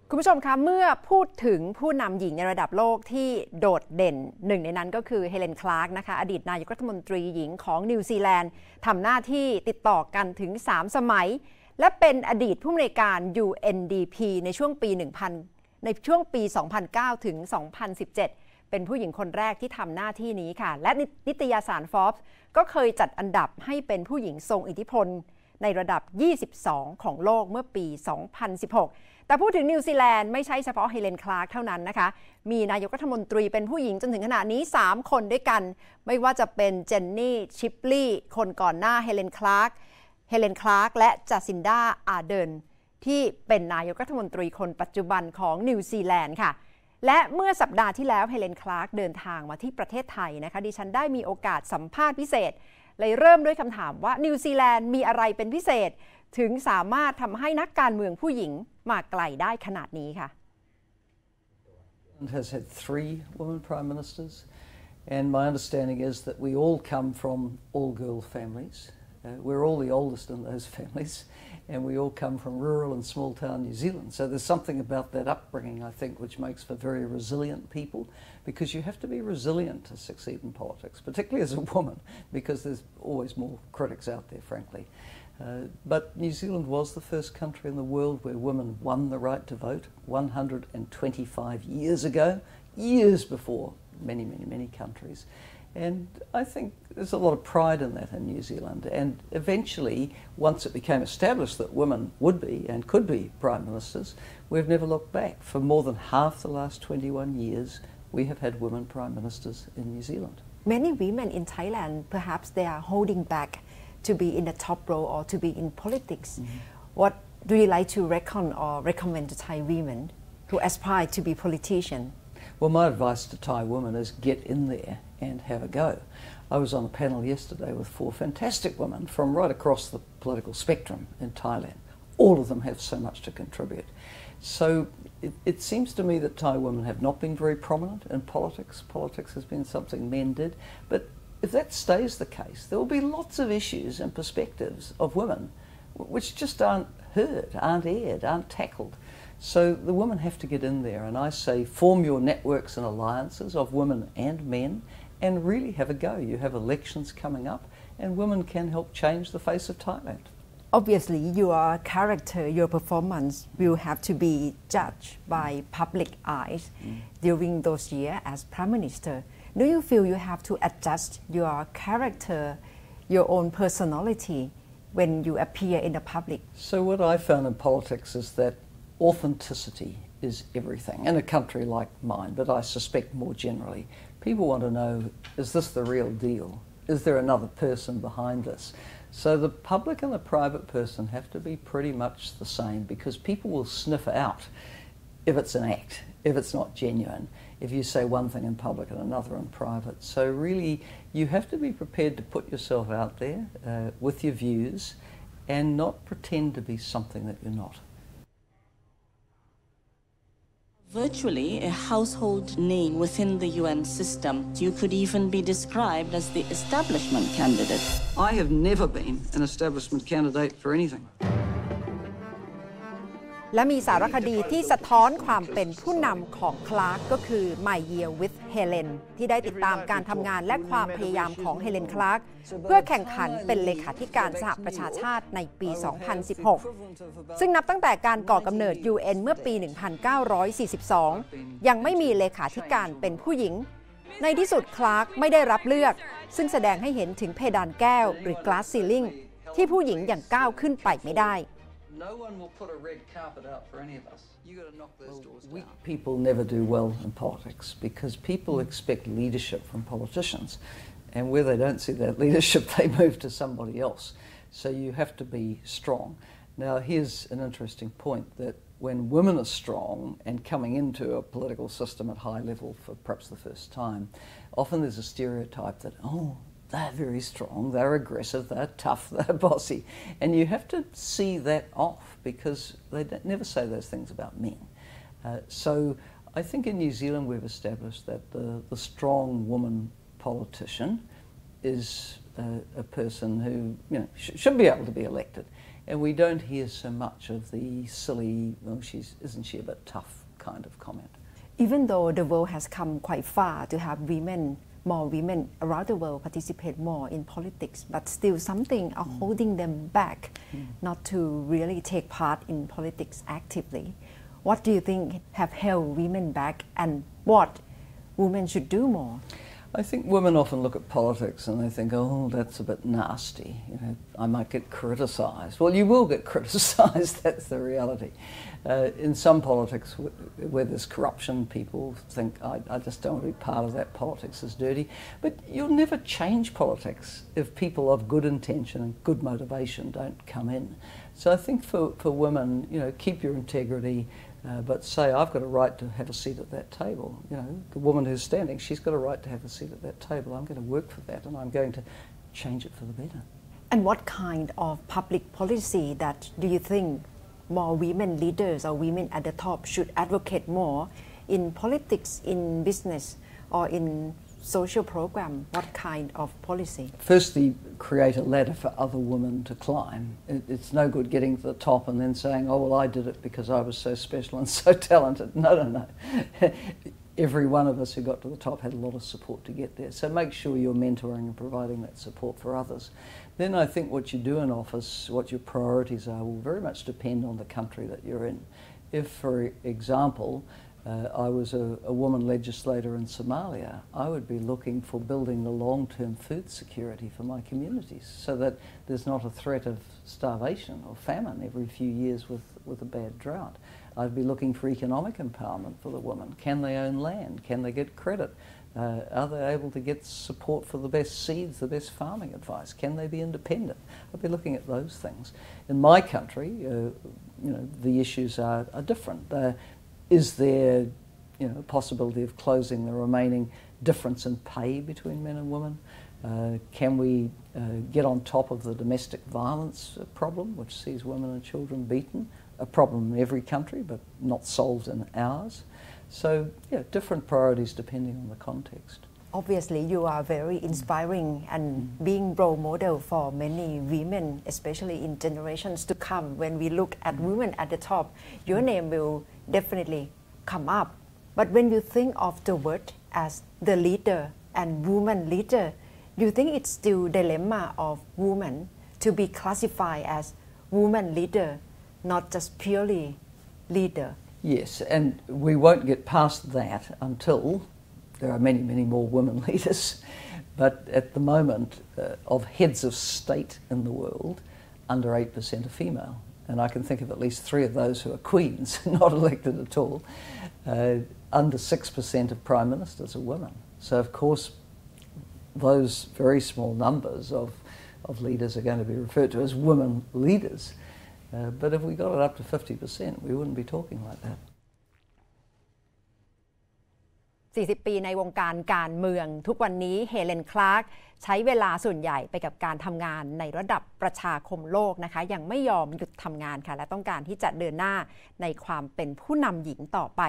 คุณผู้ชมคะเมื่อพูดถึงผู้นำหญิงในระดับโลกที่โดดเด่นหนึ่งในนั้นก็คือเฮเลน คลาร์กนะคะอดีตนายกรัฐมนตรีหญิงของนิวซีแลนด์ทำหน้าที่ติดต่อกันถึง3สมัยและเป็นอดีตผู้อำนวยการ UNDP ในช่วงปี2009ถึง2017เป็นผู้หญิงคนแรกที่ทำหน้าที่นี้ค่ะและนิตยสาร Forbes ก็เคยจัดอันดับให้เป็นผู้หญิงทรงอิทธิพลในระดับ22ของโลกเมื่อปี2016แต่พูดถึงนิวซีแลนด์ไม่ใช่เฉพาะเฮเลน คลาร์กเท่านั้นนะคะมีนายกรัฐมนตรีเป็นผู้หญิงจนถึงขณะนี้3คนด้วยกันไม่ว่าจะเป็นเจนนี่ ชิปลี่คนก่อนหน้าเฮเลน คลาร์กและจาซินดา อาร์เดนที่เป็นนายกรัฐมนตรีคนปัจจุบันของนิวซีแลนด์ค่ะและเมื่อสัปดาห์ที่แล้วเฮเลน คลาร์กเดินทางมาที่ประเทศไทยนะคะดิฉันได้มีโอกาสสัมภาษณ์พิเศษเลยเริ่มด้วยคำถามว่านิวซีแลนด์มีอะไรเป็นพิเศษถึงสามารถทำให้นักการเมืองผู้หญิงมาไกลได้ขนาดนี้ค่ะ has had 3 women prime ministers and my understanding is that we all come from all-girl families. We're all the oldest in those families and we all come from rural and small town New Zealand. So there's something about that upbringing, I think, which makes for very resilient people because you have to be resilient to succeed in politics, particularly as a woman, because there's always more critics out there, frankly. But New Zealand was the first country in the world where women won the right to vote 125 years ago, years before many countries. And I think there's a lot of pride in that in New Zealand. And eventually, once it became established that women would be and could be prime ministers, we've never looked back. For more than half the last 21 years, we have had women prime ministers in New Zealand. Many women in Thailand, perhaps they are holding back to be in the top role or to be in politics. What do you like to recommend to Thai women who aspire to be politicians? Well, my advice to Thai women is get in there and have a go. I was on a panel yesterday with 4 fantastic women from right across the political spectrum in Thailand. All of them have so much to contribute. So it seems to me that Thai women have not been very prominent in politics. Politics has been something men did. But if that stays the case, there will be lots of issues and perspectives of women which just aren't heard, aren't aired, aren't tackled. So the women have to get in there, and I say form your networks and alliances of women and men and really have a go. You have elections coming up and women can help change the face of Thailand. Obviously, your character, your performance will have to be judged by public eyes during those years as Prime Minister. Do you feel you have to adjust your character, your own personality when you appear in the public? So what I found in politics is that authenticity is everything in a country like mine, but I suspect more generally. People want to know, is this the real deal? Is there another person behind this? So the public and the private person have to be pretty much the same because people will sniff out if it's an act, if it's not genuine, if you say one thing in public and another in private. So really, you have to be prepared to put yourself out there with your views and not pretend to be something that you're not. Virtually a household name within the UN system. You could even be described as the establishment candidate. I have never been an establishment candidate for anything. และมีสารคดีที่สะท้อนความเป็นผู้นำของคลาร์กก็คือ My Year with Helen ที่ได้ติดตามการทำงานและความพยายามของเฮเลน คลาร์กเพื่อแข่งขันเป็นเลขาธิการสหประชาชาติในปี 2016 ซึ่งนับตั้งแต่การก่อกำเนิด UN เมื่อปี 1942 ยังไม่มีเลขาธิการเป็นผู้หญิงในที่สุดคลาร์กไม่ได้รับเลือกซึ่งแสดงให้เห็นถึงเพดานแก้วหรือ glass ceiling ที่ผู้หญิงยังก้าวขึ้นไปไม่ได้No one will put a red carpet out for any of us. You got to knock those doors down. Weak people never do well in politics because people expect leadership from politicians, and where they don't see that leadership, they move to somebody else. So you have to be strong. Now, here's an interesting point that when women are strong and coming into a political system at high level for perhaps the first time, often there's a stereotype that, they're very strong, they're aggressive, they're tough, they're bossy. And you have to see that off because they never say those things about men. So I think in New Zealand we've established that the strong woman politician is a person who should be able to be elected. And we don't hear so much of the silly, well, isn't she a bit tough kind of comment. Even though the world has come quite far to have more women around the world participate more in politics, but still something are holding them back not to really take part in politics actively. What do you think have held women back and what women should do more? I think women often look at politics and they think, oh, that's a bit nasty. You know, I might get criticised. Well, you will get criticised. That's the reality. In some politics where there's corruption, people think, I just don't want to be part of that. Politics is dirty. But you'll never change politics if people of good intention and good motivation don't come in. So I think for women, you know, keep your integrity. But say, I've got a right to have a seat at that table. You know, the woman who's standing, she's got a right to have a seat at that table. I'm going to work for that and I'm going to change it for the better. And what kind of public policy that do you think more women leaders or women at the top should advocate more in politics, in business, or in social program? What kind of policy? Firstly, create a ladder for other women to climb. It's no good getting to the top and then saying, oh, well, I did it because I was so special and so talented. No. Every one of us who got to the top had a lot of support to get there. So make sure you're mentoring and providing that support for others. Then I think what you do in office, what your priorities are, will very much depend on the country that you're in. If, for example, I was a woman legislator in Somalia, I would be looking for building the long-term food security for my communities so that there's not a threat of starvation or famine every few years with a bad drought. I'd be looking for economic empowerment for the women. Can they own land? Can they get credit? Are they able to get support for the best seeds, the best farming advice? Can they be independent? I'd be looking at those things. In my country, you know, the issues are different. Is there, you know, a possibility of closing the remaining difference in pay between men and women? Can we get on top of the domestic violence problem, which sees women and children beaten? A problem in every country, but not solved in ours. So, yeah, different priorities depending on the context. Obviously, you are very inspiring and being role model for many women, especially in generations to come. When we look at women at the top, your name will definitely come up. But when you think of the word as the leader and woman leader, do you think it's still dilemma of woman to be classified as woman leader, not just purely leader? Yes, and we won't get past that until there are many, many more women leaders. But at the moment, of heads of state in the world, under 8% are female. And I can think of at least 3 of those who are queens, not elected at all. Under 6% of prime ministers are women. So, of course, those very small numbers of leaders are going to be referred to as women leaders. But if we got it up to 50%, we wouldn't be talking like that. 40 ปีในวงการการเมืองทุกวันนี้เฮเลน คลาร์กใช้เวลาส่วนใหญ่ไปกับการทำงานในระดับประชาคมโลกนะคะยังไม่ยอมหยุดทำงานค่ะและต้องการที่จะเดินหน้าในความเป็นผู้นำหญิงต่อไป